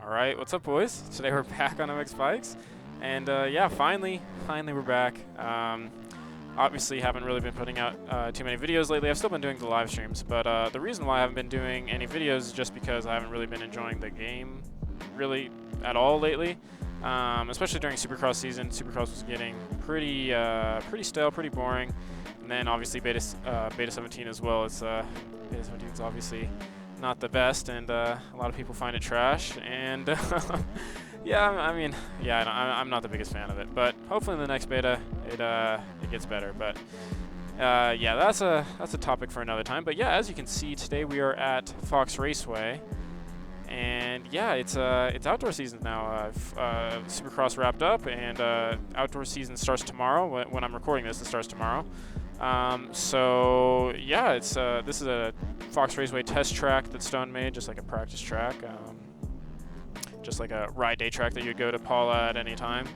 Alright, what's up boys? Today we're back on MX Bikes, and yeah, finally we're back. Obviously haven't really been putting out too many videos lately. I've still been doing the live streams, but the reason why I haven't been doing any videos is just because I haven't really been enjoying the game really at all lately. Especially during Supercross season. Supercross was getting pretty stale, pretty boring, and then obviously Beta 17 as well. Beta 17 is obviously not the best, and a lot of people find it trash, and yeah, I mean, yeah, I'm not the biggest fan of it, but hopefully in the next beta it gets better. But yeah, that's a topic for another time. But yeah, as you can see, today we are at Fox Raceway, and yeah, it's outdoor season now. Supercross wrapped up, and outdoor season starts tomorrow. When I'm recording this, it starts tomorrow. So yeah, this is a Fox Raceway test track that Stone made, just like a practice track, just like a ride day track that you'd go to Paula at any time.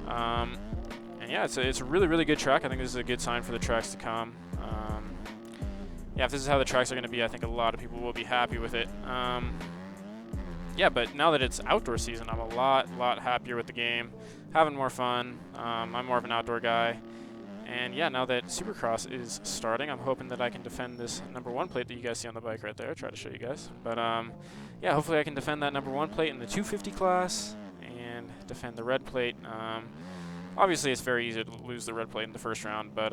And yeah, it's a really good track. I think this is a good sign for the tracks to come. Yeah, if this is how the tracks are going to be, I think a lot of people will be happy with it. Yeah, but now that it's outdoor season, I'm a lot happier with the game, having more fun. I'm more of an outdoor guy. And yeah, now that Supercross is starting, I'm hoping that I can defend this #1 plate that you guys see on the bike right there. I'll try to show you guys. But yeah, hopefully I can defend that #1 plate in the 250 class and defend the red plate. Obviously, it's very easy to lose the red plate in the first round, but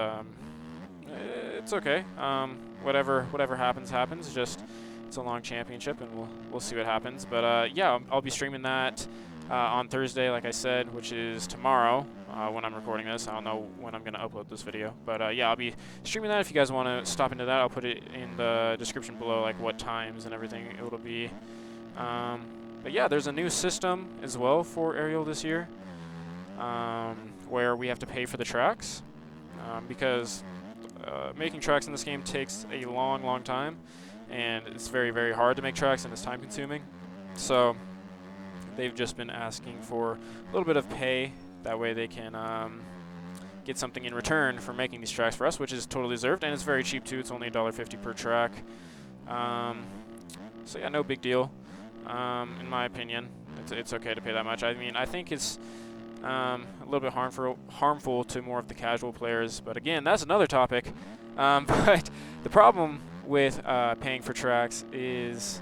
it's okay. Whatever happens. Just it's a long championship, and we'll see what happens. But yeah, I'll be streaming that on Thursday, like I said, which is tomorrow. When I'm recording this, I don't know when I'm going to upload this video, but yeah, I'll be streaming that. If you guys want to stop into that, I'll put it in the description below, like what times and everything it'll be. But yeah, there's a new system as well for Aerial this year, where we have to pay for the tracks, because making tracks in this game takes a long time, and it's very hard to make tracks, and it's time consuming. So they've just been asking for a little bit of pay. That way they can get something in return for making these tracks for us, which is totally deserved, and it's very cheap too. It's only $1.50 per track. So yeah, no big deal. In my opinion, it's okay to pay that much. I mean, I think it's a little bit harmful to more of the casual players, but again, that's another topic. But the problem with paying for tracks is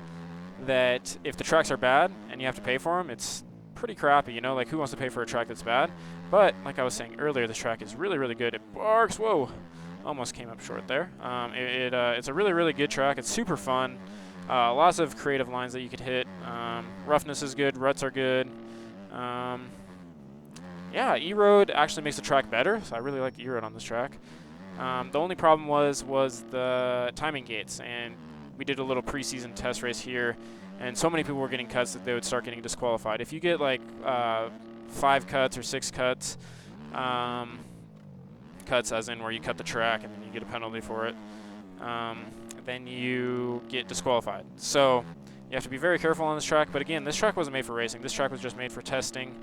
that if the tracks are bad and you have to pay for them, it's pretty crappy, you know, like who wants to pay for a track that's bad? But like I was saying earlier, this track is really good. It barks. Whoa, almost came up short there. It's a really good track. It's super fun. Lots of creative lines that you could hit. Roughness is good. Ruts are good. Yeah, E-Road actually makes the track better, so I really like the E-Road on this track. The only problem was the timing gates, and we did a little preseason test race here, and so many people were getting cuts that they would start getting disqualified. If you get like 5 cuts or 6 cuts, cuts as in where you cut the track and then you get a penalty for it, then you get disqualified. So you have to be very careful on this track. But again, this track wasn't made for racing. This track was just made for testing,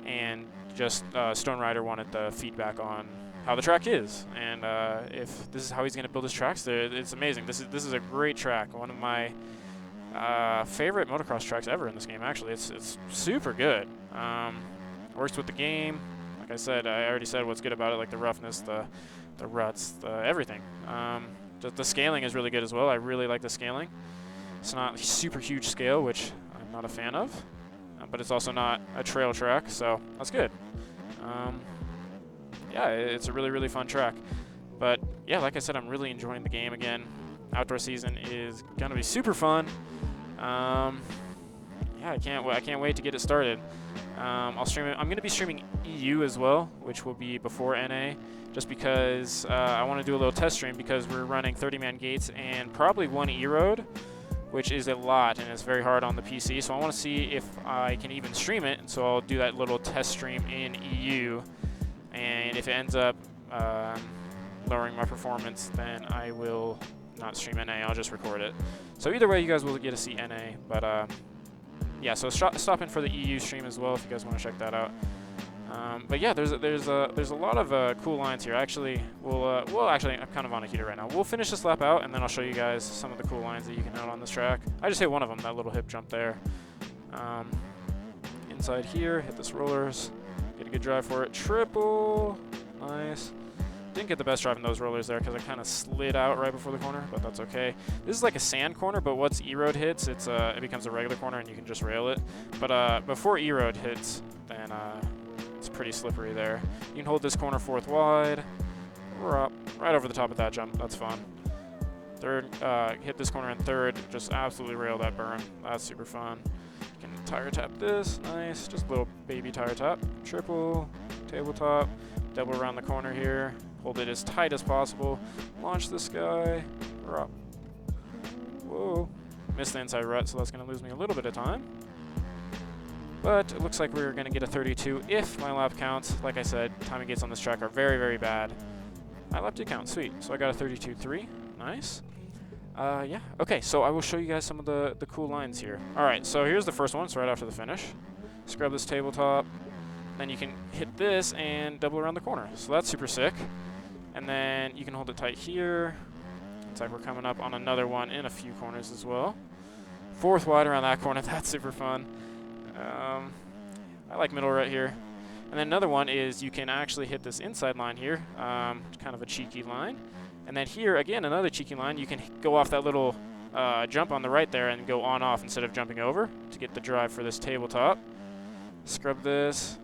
and just Stone Ryder wanted the feedback on how the track is, and if this is how he's going to build his tracks, it's amazing. This is a great track. One of my favorite motocross tracks ever in this game. Actually, it's super good. Works with the game. Like I said, I already said what's good about it, like the roughness, the ruts, everything. The scaling is really good as well. I really like the scaling. It's not super huge scale, which I'm not a fan of, but it's also not a trail track, so that's good. Yeah, it's a really fun track. But yeah, like I said, I'm really enjoying the game again. Outdoor season is gonna be super fun. Yeah, I can't wait to get it started. I'll stream it. I'm gonna be streaming EU as well, which will be before NA, just because I want to do a little test stream, because we're running 30-man gates and probably 1 E-Road, which is a lot, and it's very hard on the PC. So I want to see if I can even stream it. And so I'll do that little test stream in EU, and if it ends up lowering my performance, then I will not stream NA. I'll just record it. So either way, you guys will get to see NA. But yeah, so stop in for the EU stream as well if you guys want to check that out. But yeah, there's a lot of cool lines here. Actually, actually, I'm kind of on a heater right now. We'll finish this lap out, and then I'll show you guys some of the cool lines that you can hit on this track. I just hit one of them, that little hip jump there. Inside here, hit this rollers, get a good drive for it. Triple, nice. Didn't get the best drive in those rollers there because I kind of slid out right before the corner, but that's okay. This is like a sand corner, but once E-road hits, it becomes a regular corner and you can just rail it. But before E-road hits, then it's pretty slippery there. You can hold this corner 4th wide. We're up right over the top of that jump. That's fun. 3rd, hit this corner in 3rd. Just absolutely rail that berm. That's super fun. You can tire tap this. Nice. Just a little baby tire tap. Triple, tabletop, double around the corner here. Hold it as tight as possible. Launch this guy. We're up. Whoa. Missed the inside rut, so that's going to lose me a little bit of time. But it looks like we're going to get a 32 if my lap counts. Like I said, timing gates on this track are very, very bad. My lap did count. Sweet. So I got a 32.3. Nice. Yeah. Okay, so I will show you guys some of the cool lines here. All right, so here's the first one. It's right after the finish. Scrub this tabletop. Then you can hit this and double around the corner. So that's super sick. And then you can hold it tight here. Looks like we're coming up on another one in a few corners as well. 4th wide around that corner. That's super fun. I like middle right here. And then another one is you can actually hit this inside line here. Kind of a cheeky line. And then here, again, another cheeky line. You can go off that little jump on the right there and go on-off instead of jumping over to get the drive for this tabletop. Scrub this.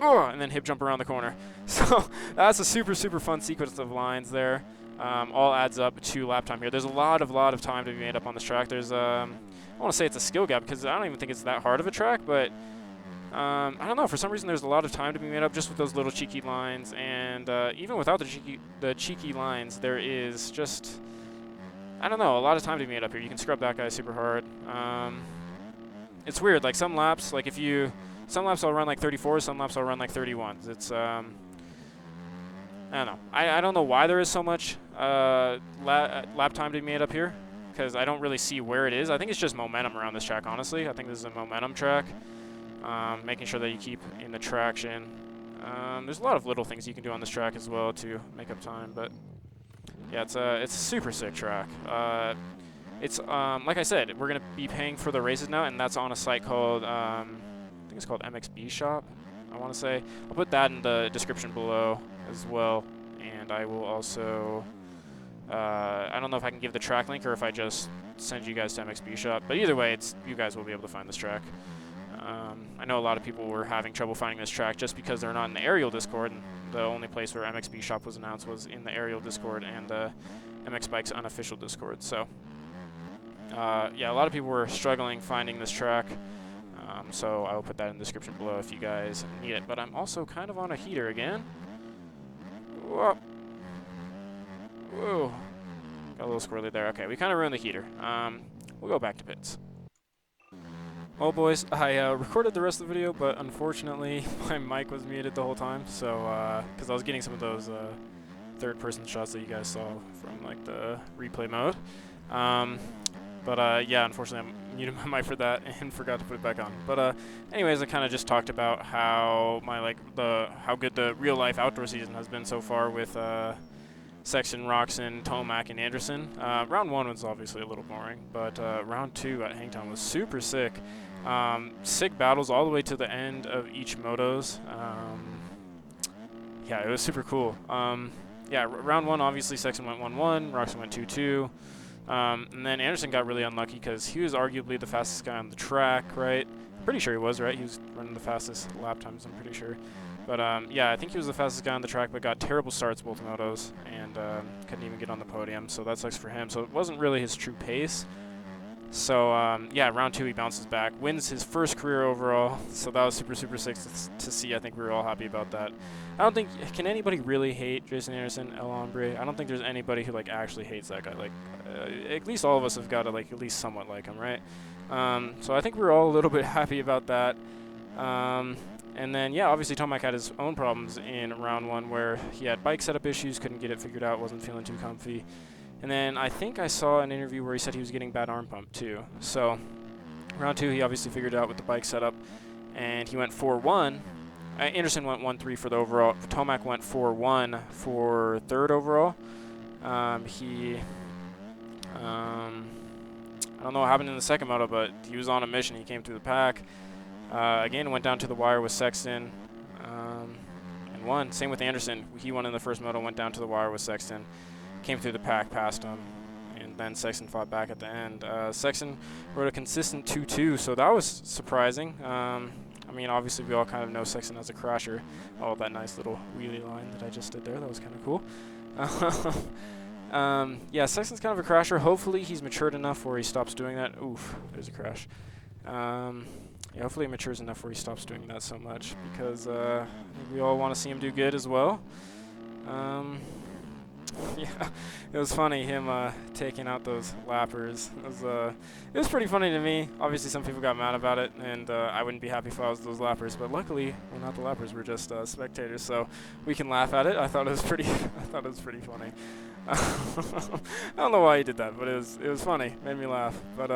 Oh, and then hip jump around the corner. So that's a super, super fun sequence of lines there. All adds up to lap time here. There's a lot of time to be made up on this track. There's, I want to say it's a skill gap because I don't even think it's that hard of a track, but I don't know. For some reason, there's a lot of time to be made up just with those little cheeky lines. And even without the cheeky lines, there is just, I don't know, a lot of time to be made up here. You can scrub that guy super hard. It's weird. Like some laps, like some laps I'll run like 34s, some laps I'll run like 31s. It's, I don't know. I don't know why there is so much lap time to be made up here, because I don't really see where it is. I think it's just momentum around this track, honestly. I think this is a momentum track, making sure that you keep in the traction. There's a lot of little things you can do on this track as well to make up time, but yeah, it's a super sick track. It's like I said, we're gonna be paying for the races now, and that's on a site called I think it's called MXB Shop, I want to say. I'll put that in the description below as well, and I will also I don't know if I can give the track link or if I just send you guys to MXB Shop, but either way, you guys will be able to find this track. I know a lot of people were having trouble finding this track just because they're not in the aerial Discord, and the only place where MXB Shop was announced was in the aerial Discord and the MX Bikes unofficial Discord. So yeah, a lot of people were struggling finding this track, so I will put that in the description below if you guys need it. But I'm also kind of on a heater again. Whoa. Whoa. Got a little squirrely there. Okay, we kind of ruined the heater. We'll go back to pits. Well, boys, I recorded the rest of the video, but unfortunately my mic was muted the whole time, so because I was getting some of those third-person shots that you guys saw from like the replay mode. But yeah, unfortunately I muted my mic for that and forgot to put it back on. But anyways, I kind of just talked about how how good the real-life outdoor season has been so far with Sexton, Roxon, Tomac, and Anderson. Round 1 was obviously a little boring, but round 2 at Hangtown was super sick. Sick battles all the way to the end of each motos. Yeah, it was super cool. Yeah, round 1, obviously Sexton went 1-1, Roxon went 2-2. And then Anderson got really unlucky because he was arguably the fastest guy on the track, right? Pretty sure he was, right? He was running the fastest lap times, I'm pretty sure. But yeah, I think he was the fastest guy on the track, but got terrible starts both motos and couldn't even get on the podium. So that sucks for him. So it wasn't really his true pace. So yeah, round 2 he bounces back, wins his first career overall. So that was super, super sick to see. I think we were all happy about that. I don't think, can anybody really hate Jason Anderson, El Hombre? I don't think there's anybody who like actually hates that guy. Like at least all of us have got to like at least somewhat like him, right? So I think we're all a little bit happy about that. And then, yeah, obviously Tomac had his own problems in round 1 where he had bike setup issues, couldn't get it figured out, wasn't feeling too comfy. And then I think I saw an interview where he said he was getting bad arm pump too. So round 2, he obviously figured it out with the bike setup, and he went 4-1. Anderson went 1-3 for the overall. Tomac went 4-1 for third overall. I don't know what happened in the second moto, but he was on a mission. He came through the pack. Again, went down to the wire with Sexton and won. Same with Anderson. He won in the first moto, went down to the wire with Sexton, came through the pack, passed him, and then Sexton fought back at the end. Sexton rode a consistent 2-2, so that was surprising. I mean, obviously, we all kind of know Sexton as a crasher. Oh, that nice little wheelie line that I just did there. That was kind of cool. Yeah, Sexton's kind of a crasher. Hopefully, he's matured enough where he stops doing that. Oof, there's a crash. Yeah, hopefully he matures enough where he stops doing that so much, because I think we all want to see him do good as well. Yeah, it was funny him taking out those lappers. It was pretty funny to me. Obviously, some people got mad about it, and I wouldn't be happy if I was those lappers. But luckily, we're not the lappers. We're just spectators, so we can laugh at it. I thought it was pretty. I thought it was pretty funny. I don't know why he did that, but it was funny. Made me laugh. But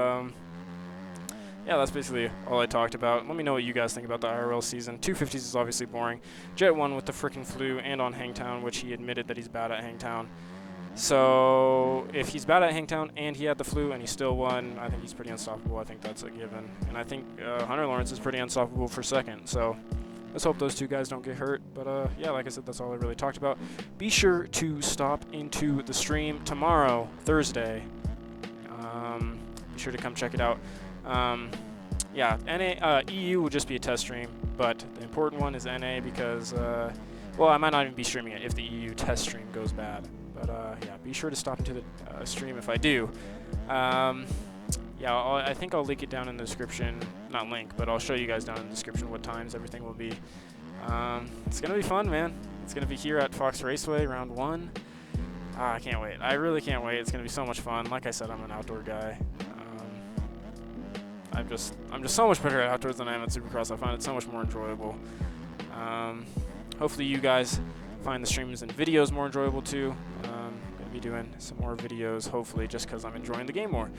yeah, that's basically all I talked about. Let me know what you guys think about the IRL season. 250s is obviously boring. Jet won with the frickin' flu and on Hangtown, which he admitted that he's bad at Hangtown. So if he's bad at Hangtown and he had the flu and he still won, I think he's pretty unstoppable. I think that's a given. And I think Hunter Lawrence is pretty unstoppable for second. So let's hope those two guys don't get hurt. But yeah, like I said, that's all I really talked about. Be sure to stop into the stream tomorrow, Thursday. Be sure to come check it out. Yeah, EU will just be a test stream, but the important one is NA because, well, I might not even be streaming it if the EU test stream goes bad. But yeah, be sure to stop into the stream if I do. Yeah, I think I'll link it down in the description. Not link, but I'll show you guys down in the description what times everything will be. It's going to be fun, man. It's going to be here at Fox Raceway, round 1. I can't wait. I really can't wait. It's going to be so much fun. Like I said, I'm an outdoor guy. I'm just so much better at outdoors than I am at Supercross. I find it so much more enjoyable. Hopefully you guys find the streams and videos more enjoyable too. I'm going to be doing some more videos, hopefully, just because I'm enjoying the game more.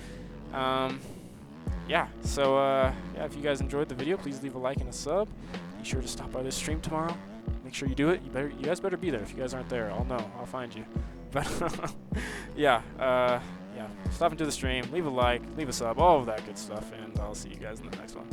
Yeah, so yeah, if you guys enjoyed the video, please leave a like and a sub. Be sure to stop by this stream tomorrow. Make sure you do it. You guys better be there. If you guys aren't there, I'll know. I'll find you. But yeah, yeah, stop into the stream, leave a like, leave a sub, all of that good stuff, and I'll see you guys in the next one.